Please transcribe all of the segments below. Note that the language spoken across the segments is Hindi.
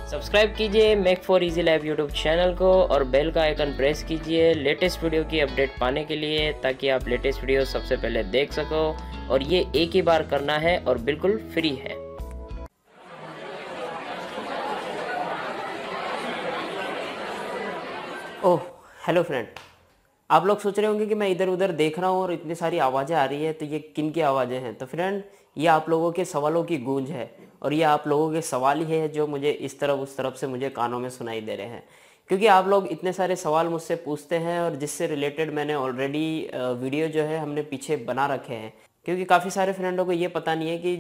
सब्सक्राइब कीजिए make for easy life YouTube channel को और बेल का आइकन प्रेस कीजिए लेटेस्ट वीडियो की अपडेट पाने के लिए, ताकि आप लेटेस्ट वीडियो सबसे पहले देख सको। और ये एक ही बार करना है और बिल्कुल फ्री है। ओह हेलो फ्रेंड, आप लोग सोच रहे होंगे कि मैं इधर उधर देख रहा हूँ और इतनी सारी आवाज़ें आ रही है, तो ये किन की आवाज़ें हैं। तो फ्रेंड, ये आप लोगों के सवालों की गूंज है और ये आप लोगों के सवाल ही है जो मुझे इस तरफ उस तरफ से मुझे कानों में सुनाई दे रहे हैं। क्योंकि आप लोग इतने सारे सवाल मुझसे पूछते हैं और जिससे रिलेटेड मैंने ऑलरेडी वीडियो जो है हमने पीछे बना रखे हैं। क्योंकि काफ़ी सारे फ्रेंडों को ये पता नहीं है कि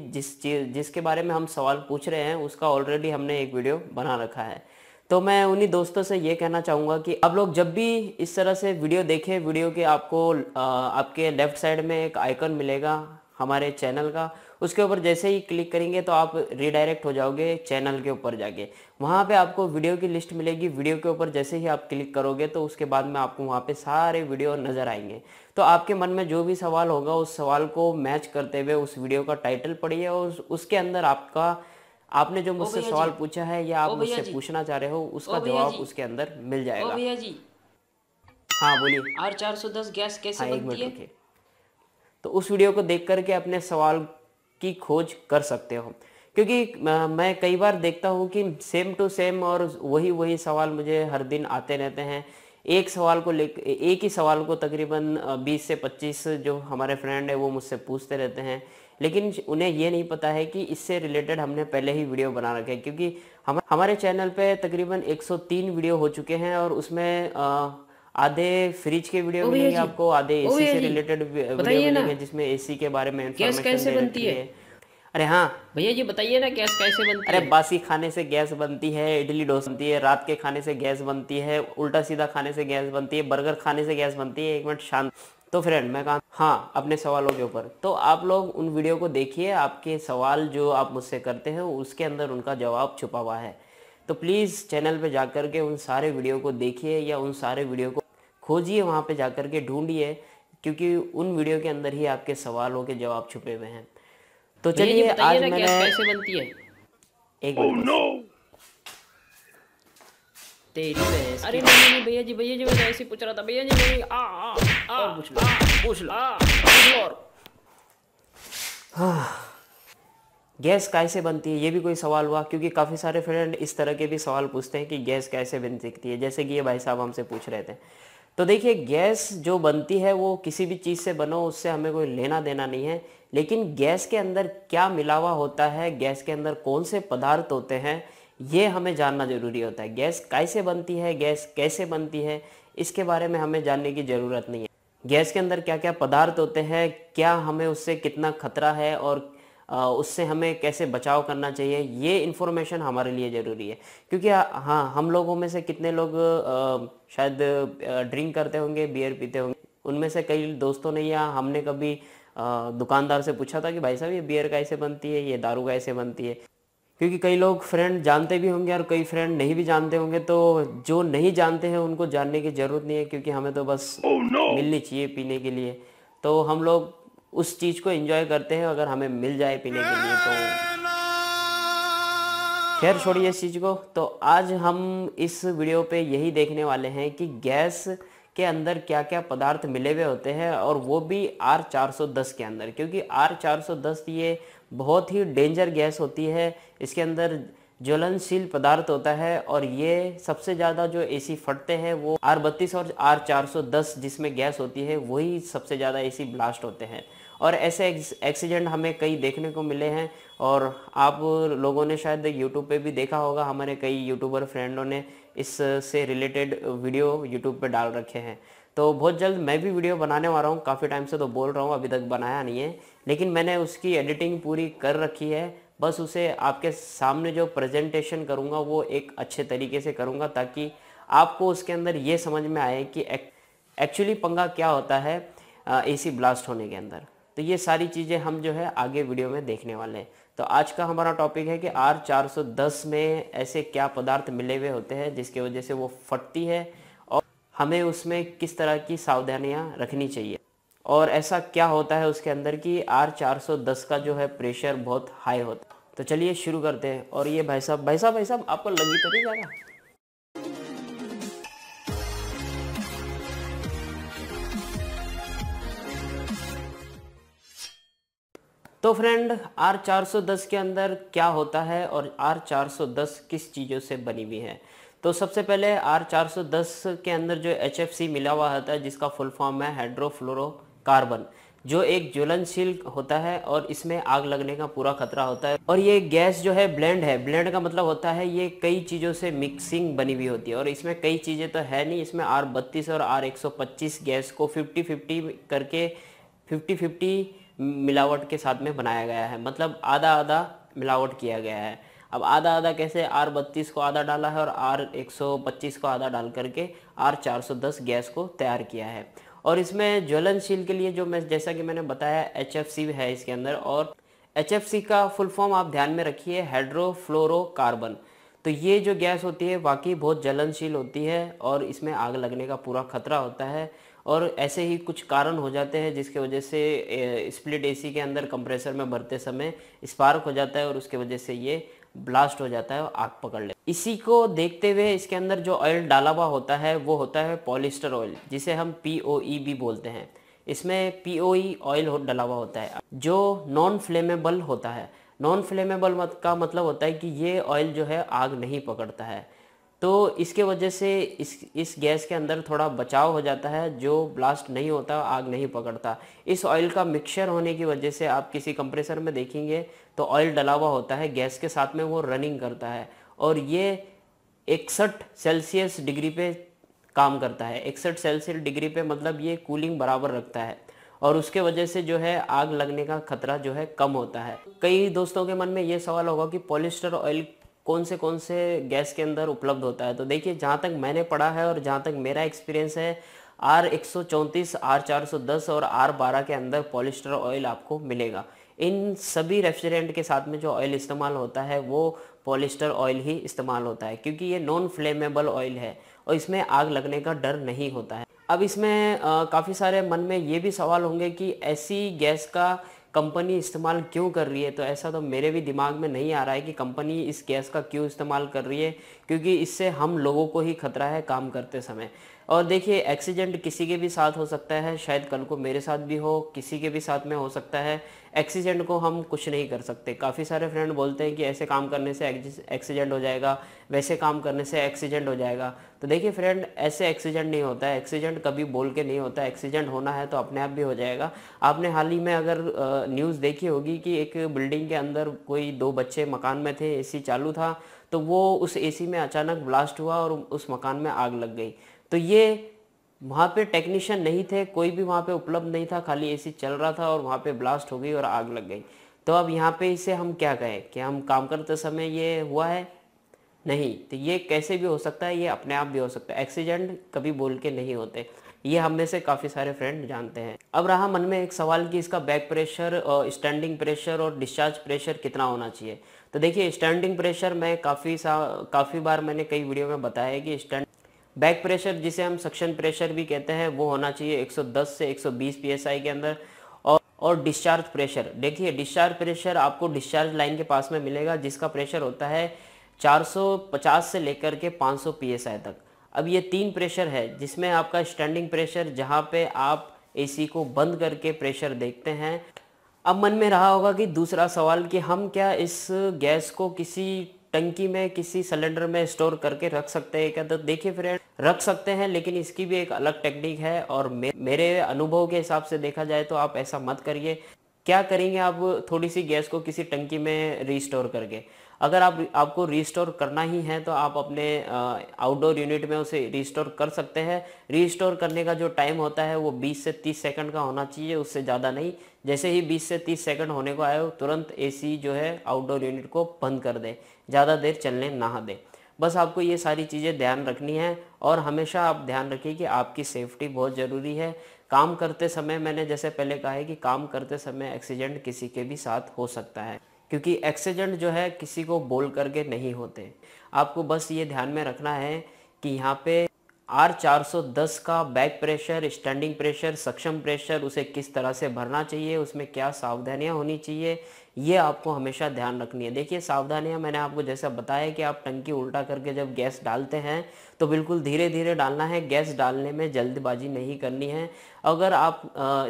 जिसके बारे में हम सवाल पूछ रहे हैं उसका ऑलरेडी हमने एक वीडियो बना रखा है। तो मैं उन्हीं दोस्तों से ये कहना चाहूँगा कि आप लोग जब भी इस तरह से वीडियो देखें, वीडियो के आपको आपके लेफ़्ट साइड में एक आइकन मिलेगा हमारे चैनल का, उसके ऊपर जैसे ही क्लिक करेंगे तो आप रिडायरेक्ट हो जाओगे चैनल के ऊपर जाके। वहाँ पे आपको वीडियो की लिस्ट मिलेगी। वीडियो के ऊपर जैसे ही आप क्लिक करोगे तो उसके बाद में आपको वहाँ पे सारे वीडियो नज़र आएंगे। तो आपके मन में जो भी सवाल होगा उस सवाल को मैच करते हुए उस वीडियो का टाइटल पढ़िए और उसके अंदर आपने जो मुझसे सवाल पूछा है या आप मुझसे पूछना चाह रहे हो उसका जवाब उसके अंदर मिल जाएगा। भैया जी, हाँ बोलिए। R410 गैस कैसे हाँ, एक बनती मिनट है? रुकिए। तो उस वीडियो को देख करके अपने सवाल की खोज कर सकते हो। क्योंकि मैं कई बार देखता हूँ कि सेम टू सेम और वही वही सवाल मुझे हर दिन आते रहते हैं। एक ही सवाल को तकरीबन 20 से 25 जो हमारे फ्रेंड है वो मुझसे पूछते रहते हैं, लेकिन उन्हें ये नहीं पता है कि इससे रिलेटेड हमने पहले ही वीडियो बना रखे हैं। क्योंकि हमारे चैनल पे तकरीबन 103 वीडियो हो चुके हैं और उसमें आधे फ्रिज के वीडियो मिलेंगे आपको, आधे एसी से रिलेटेड वीडियो मिलेंगे जिसमें एसी के बारे में इंफॉर्मेशन दे रखी है। अरे हाँ भैया जी, बताइए ना गैस कैसे बनती अरे है? बासी खाने से गैस बनती है, इडली डोसा बनती है, रात के खाने से गैस बनती है, उल्टा सीधा खाने से गैस बनती है, बर्गर खाने से गैस बनती है। एक मिनट शांत। तो फ्रेंड मैं कहा हाँ अपने सवालों के ऊपर, तो आप लोग उन वीडियो को देखिए। आपके सवाल जो आप मुझसे करते हैं उसके अंदर उनका जवाब छुपा हुआ है। तो प्लीज़ चैनल पे जाकर के उन सारे वीडियो को देखिए या उन सारे वीडियो को खोजिए, वहाँ पे जाकर के ढूंढिए, क्योंकि उन वीडियो के अंदर ही आपके सवालों के जवाब छुपे हुए हैं। तो चलिए आज मैंने कैसे बनती है? एक मिनट तेरी भैंस। अरे नहीं भैया जी, मैं ऐसे ही पूछ रहा था। भैया जी नहीं, और पूछ लो और। गैस कैसे बनती है, ये भी कोई सवाल हुआ। क्योंकि काफ़ी सारे फ्रेंड इस तरह के भी सवाल पूछते हैं कि गैस कैसे बन सकती है, जैसे कि ये भाई साहब हमसे पूछ रहे थे। तो देखिए, गैस जो बनती है वो किसी भी चीज़ से बनो, उससे हमें कोई लेना देना नहीं है। लेकिन गैस के अंदर क्या मिला हुआ होता है, गैस के अंदर कौन से पदार्थ होते हैं, ये हमें जानना ज़रूरी होता है। गैस कैसे बनती है, गैस कैसे बनती है, इसके बारे में हमें जानने की ज़रूरत नहीं है। गैस के अंदर क्या क्या पदार्थ होते हैं, क्या हमें उससे कितना खतरा है और उससे हमें कैसे बचाव करना चाहिए, ये इन्फॉर्मेशन हमारे लिए ज़रूरी है। क्योंकि हाँ, हम लोगों में से कितने लोग शायद ड्रिंक करते होंगे, बियर पीते होंगे। उनमें से कई दोस्तों ने या हमने कभी दुकानदार से पूछा था कि भाई साहब ये बियर कैसे बनती है, ये दारू कैसे बनती है। क्योंकि कई लोग फ्रेंड जानते भी होंगे और कई फ्रेंड नहीं भी जानते होंगे। तो जो नहीं जानते हैं उनको जानने की ज़रूरत नहीं है, क्योंकि हमें तो बस मिलनी चाहिए पीने के लिए। तो हम लोग उस चीज़ को एंजॉय करते हैं अगर हमें मिल जाए पीने के लिए। तो खैर छोड़िए इस चीज़ को। तो आज हम इस वीडियो पे यही देखने वाले हैं कि गैस के अंदर क्या क्या पदार्थ मिले हुए होते हैं, और वो भी R410 के अंदर। क्योंकि R410 ये बहुत ही डेंजर गैस होती है। इसके अंदर ज्वलनशील पदार्थ होता है और ये सबसे ज़्यादा जो एसी फटते हैं वो R32 और R410 जिसमें गैस होती है वही सबसे ज़्यादा एसी ब्लास्ट होते हैं। और ऐसे एक्सीडेंट हमें कई देखने को मिले हैं और आप लोगों ने शायद यूट्यूब पे भी देखा होगा। हमारे कई यूट्यूबर फ्रेंडों ने इससे रिलेटेड वीडियो यूट्यूब पे डाल रखे हैं। तो बहुत जल्द मैं भी वीडियो बनाने वाला हूँ। काफ़ी टाइम से तो बोल रहा हूँ, अभी तक बनाया नहीं है, लेकिन मैंने उसकी एडिटिंग पूरी कर रखी है। बस उसे आपके सामने जो प्रेजेंटेशन करूँगा वो एक अच्छे तरीके से करूँगा, ताकि आपको उसके अंदर ये समझ में आए कि एक्चुअली पंगा क्या होता है एसी ब्लास्ट होने के अंदर। तो ये सारी चीज़ें हम जो है आगे वीडियो में देखने वाले हैं। तो आज का हमारा टॉपिक है कि R410 में ऐसे क्या पदार्थ मिले हुए होते हैं जिसकी वजह से वो फटती है और हमें उसमें किस तरह की सावधानियां रखनी चाहिए, और ऐसा क्या होता है उसके अंदर कि R410 का जो है प्रेशर बहुत हाई होता है। तो चलिए शुरू करते हैं। और ये भाई साहब आपको लगी तो नहीं जा रहा? तो फ्रेंड R410 के अंदर क्या होता है और R410 किस चीज़ों से बनी हुई है। तो सबसे पहले R410 के अंदर जो HFC मिला हुआ होता है, जिसका फुल फॉर्म है हाइड्रोफ्लोरोकार्बन, जो एक ज्वलनशील होता है और इसमें आग लगने का पूरा खतरा होता है। और ये गैस जो है ब्लेंड का मतलब होता है ये कई चीज़ों से मिक्सिंग बनी हुई होती है। और इसमें कई चीज़ें तो है नहीं, इसमें R32 और R125 गैस को 50-50 करके 50-50 मिलावट के साथ में बनाया गया है, मतलब आधा आधा मिलावट किया गया है। अब आधा आधा कैसे, R32 को आधा डाला है और R125 को आधा डाल करके R410 गैस को तैयार किया है। और इसमें ज्वलनशील के लिए जो जैसा कि मैंने बताया HFC है इसके अंदर। और HFC का फुल फॉर्म आप ध्यान में रखिए, हाइड्रोफ्लोरोकार्बन। तो ये जो गैस होती है वाकई बहुत ज्वलनशील होती है और इसमें आग लगने का पूरा खतरा होता है। और ऐसे ही कुछ कारण हो जाते हैं जिसके वजह से स्प्लिट AC के अंदर कंप्रेसर में भरते समय स्पार्क हो जाता है और उसके वजह से ये ब्लास्ट हो जाता है और आग पकड़ ले। इसी को देखते हुए इसके अंदर जो ऑयल डाला हुआ होता है वो होता है पॉलिस्टर ऑयल, जिसे हम POE भी बोलते हैं। इसमें POE ऑयल डला हुआ होता है जो नॉन फ्लेमेबल होता है। नॉन फ्लेमेबल का मतलब होता है कि ये ऑयल जो है आग नहीं पकड़ता है। तो इसके वजह से इस गैस के अंदर थोड़ा बचाव हो जाता है, जो ब्लास्ट नहीं होता, आग नहीं पकड़ता। इस ऑयल का मिक्सचर होने की वजह से आप किसी कंप्रेसर में देखेंगे तो ऑयल डला हुआ होता है, गैस के साथ में वो रनिंग करता है और ये 61 सेल्सियस डिग्री पे काम करता है। 61 सेल्सियस डिग्री पे मतलब ये कूलिंग बराबर रखता है और उसके वजह से जो है आग लगने का खतरा जो है कम होता है। कई दोस्तों के मन में ये सवाल होगा कि पॉलिस्टर ऑयल कौन से गैस के अंदर उपलब्ध होता है। तो देखिए, जहाँ तक मैंने पढ़ा है और जहाँ तक मेरा एक्सपीरियंस है, R134, R410 और R12 के अंदर पॉलिस्टर ऑयल आपको मिलेगा। इन सभी रेफ्रिजरेंट के साथ में जो ऑयल इस्तेमाल होता है वो पॉलिस्टर ऑयल ही इस्तेमाल होता है, क्योंकि ये नॉन फ्लेमेबल ऑयल है और इसमें आग लगने का डर नहीं होता है। अब इसमें काफ़ी सारे मन में ये भी सवाल होंगे कि ऐसी गैस का कंपनी इस्तेमाल क्यों कर रही है। तो ऐसा तो मेरे भी दिमाग में नहीं आ रहा है कि कंपनी इस गैस का क्यों इस्तेमाल कर रही है, क्योंकि इससे हम लोगों को ही खतरा है काम करते समय। और देखिए, एक्सीडेंट किसी के भी साथ हो सकता है, शायद कल को मेरे साथ भी हो, किसी के भी साथ में हो सकता है। एक्सीडेंट को हम कुछ नहीं कर सकते। काफ़ी सारे फ्रेंड बोलते हैं कि ऐसे काम करने से एक्सीडेंट हो जाएगा, वैसे काम करने से एक्सीडेंट हो जाएगा। तो देखिए फ्रेंड, ऐसे एक्सीडेंट नहीं होता है। एक्सीडेंट कभी बोल के नहीं होता है। एक्सीडेंट होना है तो अपने आप भी हो जाएगा। आपने हाल ही में अगर न्यूज़ देखी होगी कि एक बिल्डिंग के अंदर कोई 2 बच्चे मकान में थे, AC चालू था, तो वो उस AC में अचानक ब्लास्ट हुआ और उस मकान में आग लग गई। तो ये वहाँ पे टेक्नीशियन नहीं थे, कोई भी वहाँ पे उपलब्ध नहीं था, खाली AC चल रहा था और वहाँ पे ब्लास्ट हो गई और आग लग गई। तो अब यहाँ पे इसे हम क्या कहें कि हम काम करते समय ये हुआ है? नहीं। तो ये कैसे भी हो सकता है, ये अपने आप भी हो सकता है। एक्सीडेंट कभी बोल के नहीं होते, ये हम में से काफ़ी सारे फ्रेंड जानते हैं। अब रहा मन में एक सवाल कि इसका बैक प्रेशर और स्टैंडिंग प्रेशर और डिस्चार्ज प्रेशर कितना होना चाहिए। तो देखिए, स्टैंडिंग प्रेशर में काफ़ी बार मैंने कई वीडियो में बताया है कि बैक प्रेशर, जिसे हम सक्शन प्रेशर भी कहते हैं, वो होना चाहिए 110 से 120 PSI के अंदर। और डिस्चार्ज प्रेशर, देखिए डिस्चार्ज प्रेशर आपको डिस्चार्ज लाइन के पास में मिलेगा, जिसका प्रेशर होता है 450 से लेकर के 500 PSI तक। अब ये 3 प्रेशर है, जिसमें आपका स्टैंडिंग प्रेशर, जहाँ पे आप AC को बंद करके प्रेशर देखते हैं। अब मन में रहा होगा कि दूसरा सवाल कि हम क्या इस गैस को किसी टंकी में, किसी सिलेंडर में स्टोर करके रख सकते हैं क्या। तो देखिए फ्रेंड, रख सकते हैं, लेकिन इसकी भी एक अलग टेक्निक है और मेरे अनुभव के हिसाब से देखा जाए तो आप ऐसा मत करिए। क्या करेंगे आप, थोड़ी सी गैस को किसी टंकी में रीस्टोर करके, अगर आपको रीस्टोर करना ही है तो आप अपने आउटडोर यूनिट में उसे रीस्टोर कर सकते हैं। रीस्टोर करने का जो टाइम होता है वो 20 से 30 सेकंड का होना चाहिए, उससे ज़्यादा नहीं। जैसे ही 20 से 30 सेकंड होने को आए, तुरंत AC जो है आउटडोर यूनिट को बंद कर दे, ज़्यादा देर चलने ना दे। बस आपको ये सारी चीज़ें ध्यान रखनी है और हमेशा आप ध्यान रखिए कि आपकी सेफ्टी बहुत ज़रूरी है। काम करते समय, मैंने जैसे पहले कहा है कि काम करते समय एक्सीडेंट किसी के भी साथ हो सकता है, क्योंकि एक्सीडेंट जो है किसी को बोल करके नहीं होते। आपको बस ये ध्यान में रखना है कि यहाँ पे R410 का back pressure, standing pressure, suction pressure, उसे किस तरह से भरना चाहिए, उसमें क्या सावधानियां होनी चाहिए, ये आपको हमेशा ध्यान रखनी है। देखिए सावधानियां मैंने आपको जैसा बताया कि आप टंकी उल्टा करके जब गैस डालते हैं तो बिल्कुल धीरे धीरे डालना है, गैस डालने में जल्दबाजी नहीं करनी है। अगर आप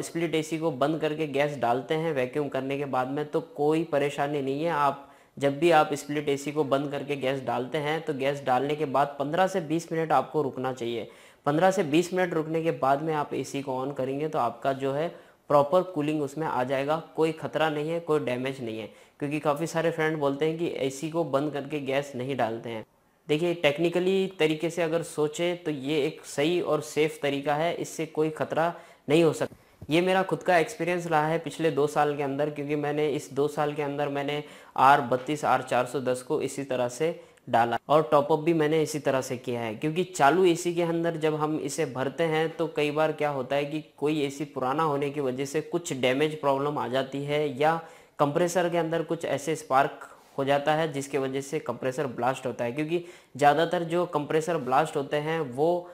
स्प्लिट एसी को बंद करके गैस डालते हैं वैक्यूम करने के बाद में तो कोई परेशानी नहीं है। आप जब भी आप स्प्लिट एसी को बंद करके गैस डालते हैं तो गैस डालने के बाद 15 से 20 मिनट आपको रुकना चाहिए। 15 से 20 मिनट रुकने के बाद में आप एसी को ऑन करेंगे तो आपका जो है प्रॉपर कूलिंग उसमें आ जाएगा, कोई खतरा नहीं है, कोई डैमेज नहीं है। क्योंकि काफ़ी सारे फ्रेंड बोलते हैं कि एसी को बंद करके गैस नहीं डालते हैं। देखिए टेक्निकली तरीके से अगर सोचें तो ये एक सही और सेफ़ तरीका है, इससे कोई खतरा नहीं हो सकता। ये मेरा खुद का एक्सपीरियंस रहा है पिछले 2 साल के अंदर, क्योंकि मैंने इस 2 साल के अंदर मैंने R32 R410 को इसी तरह से डाला और टॉपअप भी मैंने इसी तरह से किया है। क्योंकि चालू एसी के अंदर जब हम इसे भरते हैं तो कई बार क्या होता है कि कोई एसी पुराना होने की वजह से कुछ डैमेज प्रॉब्लम आ जाती है या कंप्रेसर के अंदर कुछ ऐसे स्पार्क हो जाता है जिसके वजह से कंप्रेसर ब्लास्ट होता है। क्योंकि ज़्यादातर जो कंप्रेसर ब्लास्ट होते हैं वो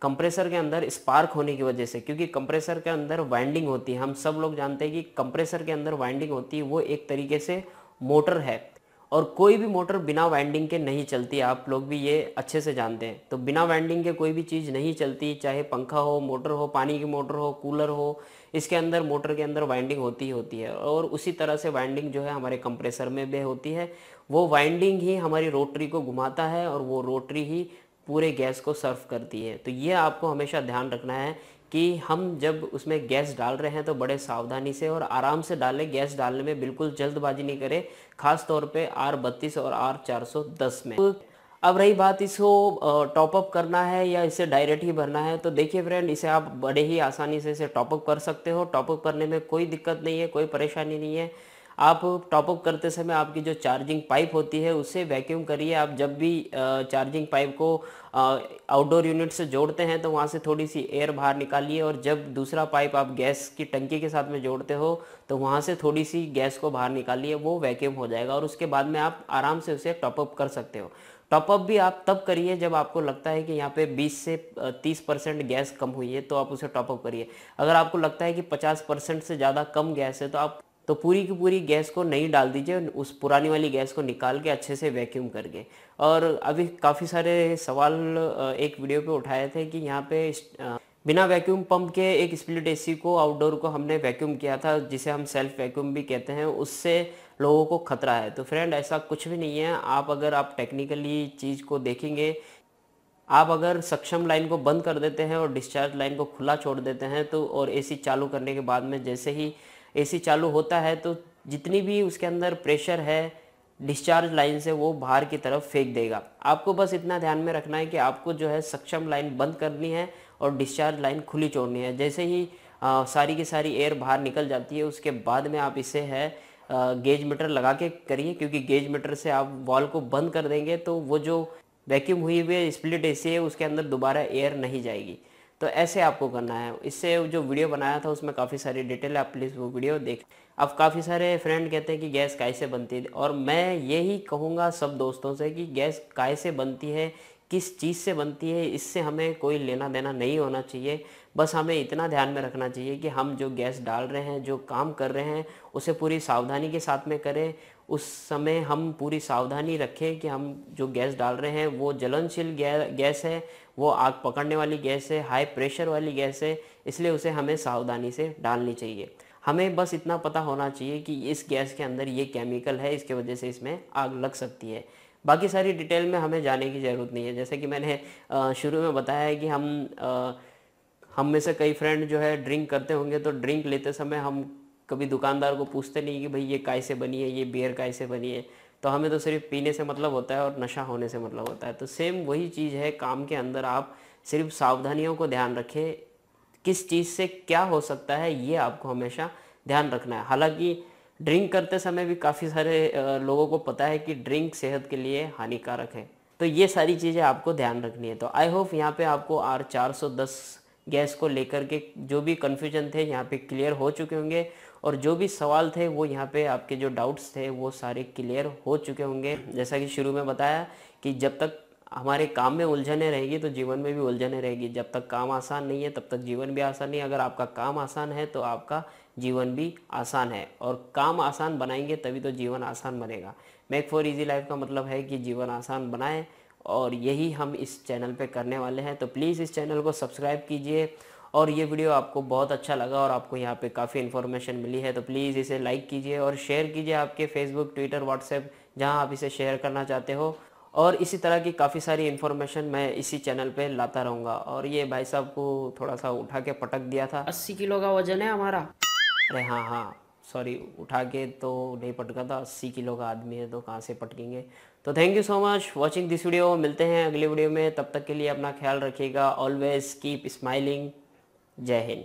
कंप्रेसर के अंदर स्पार्क होने की वजह से, क्योंकि कंप्रेसर के अंदर वाइंडिंग होती है। हम सब लोग जानते हैं कि कंप्रेसर के अंदर वाइंडिंग होती है, वो एक तरीके से मोटर है और कोई भी मोटर बिना वाइंडिंग के नहीं चलती, आप लोग भी ये अच्छे से जानते हैं। तो बिना वाइंडिंग के कोई भी चीज़ नहीं चलती, चाहे पंखा हो, मोटर हो, पानी की मोटर हो, कूलर हो, इसके अंदर मोटर के अंदर वाइंडिंग होती ही होती है। और उसी तरह से वाइंडिंग जो है हमारे कंप्रेसर में भी होती है। वो वाइंडिंग ही हमारी रोटरी को घुमाता है और वो रोटरी ही पूरे गैस को सर्व करती है। तो ये आपको हमेशा ध्यान रखना है कि हम जब उसमें गैस डाल रहे हैं तो बड़े सावधानी से और आराम से डालें। गैस डालने में बिल्कुल जल्दबाजी नहीं करें, खास तौर पे R32 और R410 में। अब रही बात इसको टॉपअप करना है या इसे डायरेक्ट ही भरना है, तो देखिए फ्रेंड, इसे आप बड़े ही आसानी से इसे टॉपअप कर सकते हो। टॉपअप करने में कोई दिक्कत नहीं है, कोई परेशानी नहीं है। आप टॉपअप करते समय आपकी जो चार्जिंग पाइप होती है उससे वैक्यूम करिए। आप जब भी चार्जिंग पाइप को आउटडोर यूनिट से जोड़ते हैं तो वहाँ से थोड़ी सी एयर बाहर निकालिए और जब दूसरा पाइप आप गैस की टंकी के साथ में जोड़ते हो तो वहाँ से थोड़ी सी गैस को बाहर निकालिए, वो वैक्यूम हो जाएगा और उसके बाद में आप आराम से उसे टॉपअप कर सकते हो। टॉपअप भी आप तब करिए जब आपको लगता है कि यहाँ पे 20 से 30% गैस कम हुई है तो आप उसे टॉपअप करिए। अगर आपको लगता है कि 50% से ज़्यादा कम गैस है तो आप पूरी की पूरी गैस को नहीं डाल दीजिए, उस पुरानी वाली गैस को निकाल के अच्छे से वैक्यूम करके। और अभी काफ़ी सारे सवाल एक वीडियो पे उठाए थे कि यहाँ पे बिना वैक्यूम पंप के एक स्प्लिट एसी को आउटडोर को हमने वैक्यूम किया था, जिसे हम सेल्फ वैक्यूम भी कहते हैं, उससे लोगों को खतरा है। तो फ्रेंड ऐसा कुछ भी नहीं है। अगर आप टेक्निकली चीज़ को देखेंगे, आप अगर सक्षम लाइन को बंद कर देते हैं और डिस्चार्ज लाइन को खुला छोड़ देते हैं तो और एसी चालू करने के बाद में जैसे ही एसी चालू होता है तो जितनी भी उसके अंदर प्रेशर है डिस्चार्ज लाइन से वो बाहर की तरफ फेंक देगा। आपको बस इतना ध्यान में रखना है कि आपको जो है सक्षम लाइन बंद करनी है और डिस्चार्ज लाइन खुली छोड़नी है। जैसे ही सारी की सारी एयर बाहर निकल जाती है उसके बाद में आप इसे है गेज मीटर लगा के करिए, क्योंकि गेज मीटर से आप वॉल को बंद कर देंगे तो वो जो वैक्यूम हुई हुई स्प्लिट एसी है उसके अंदर दोबारा एयर नहीं जाएगी। तो ऐसे आपको करना है। इससे जो वीडियो बनाया था उसमें काफ़ी सारी डिटेल है, आप प्लीज़ वो वीडियो देख। अब काफ़ी सारे फ्रेंड कहते हैं कि गैस कैसे बनती है, और मैं यही कहूँगा सब दोस्तों से कि गैस कैसे बनती है, किस चीज़ से बनती है, इससे हमें कोई लेना देना नहीं होना चाहिए। बस हमें इतना ध्यान में रखना चाहिए कि हम जो गैस डाल रहे हैं, जो काम कर रहे हैं, उसे पूरी सावधानी के साथ में करें। उस समय हम पूरी सावधानी रखें कि हम जो गैस डाल रहे हैं वो ज्वलनशील गैस है, वो आग पकड़ने वाली गैस है, हाई प्रेशर वाली गैस है, इसलिए उसे हमें सावधानी से डालनी चाहिए। हमें बस इतना पता होना चाहिए कि इस गैस के अंदर ये केमिकल है, इसके वजह से इसमें आग लग सकती है। बाकी सारी डिटेल में हमें जाने की ज़रूरत नहीं है। जैसे कि मैंने शुरू में बताया है कि हम में से कई फ्रेंड जो है ड्रिंक करते होंगे, तो ड्रिंक लेते समय हम कभी दुकानदार को पूछते नहीं कि भाई ये कैसे बनी है, ये बियर कैसे बनी है। तो हमें तो सिर्फ पीने से मतलब होता है और नशा होने से मतलब होता है। तो सेम वही चीज़ है काम के अंदर, आप सिर्फ सावधानियों को ध्यान रखें, किस चीज़ से क्या हो सकता है ये आपको हमेशा ध्यान रखना है। हालांकि ड्रिंक करते समय भी काफ़ी सारे लोगों को पता है कि ड्रिंक सेहत के लिए हानिकारक है, तो ये सारी चीज़ें आपको ध्यान रखनी है। तो आई होप यहाँ पे आपको R410 गैस को लेकर के जो भी कन्फ्यूजन थे यहाँ पे क्लियर हो चुके होंगे, और जो भी सवाल थे वो यहाँ पे आपके जो डाउट्स थे वो सारे क्लियर हो चुके होंगे। जैसा कि शुरू में बताया कि जब तक हमारे काम में उलझने रहेगी तो जीवन में भी उलझने रहेगी। जब तक काम आसान नहीं है तब तक जीवन भी आसान नहीं है। अगर आपका काम आसान है तो आपका जीवन भी आसान है, और काम आसान बनाएंगे तभी तो जीवन आसान बनेगा। मेक फॉर इजी लाइफ का मतलब है कि जीवन आसान बनाएं, और यही हम इस चैनल पे करने वाले हैं। तो प्लीज़ इस चैनल को सब्सक्राइब कीजिए, और ये वीडियो आपको बहुत अच्छा लगा और आपको यहाँ पे काफ़ी इन्फॉर्मेशन मिली है तो प्लीज़ इसे लाइक कीजिए और शेयर कीजिए आपके फेसबुक, ट्विटर, व्हाट्सएप, जहाँ आप इसे शेयर करना चाहते हो। और इसी तरह की काफ़ी सारी इन्फॉर्मेशन मैं इसी चैनल पे लाता रहूँगा। और ये भाई साहब को थोड़ा सा उठा के पटक दिया था। 80 किलो का वजन है हमारा। अरे हाँ, सॉरी, उठा के तो नहीं पटका था, 80 किलो का आदमी है तो कहाँ से पटकेंगे। तो thank you so much watching this video. मिलते हैं अगली वीडियो में, तब तक के लिए अपना ख्याल रखिएगा। Always keep smiling. जय हिंद।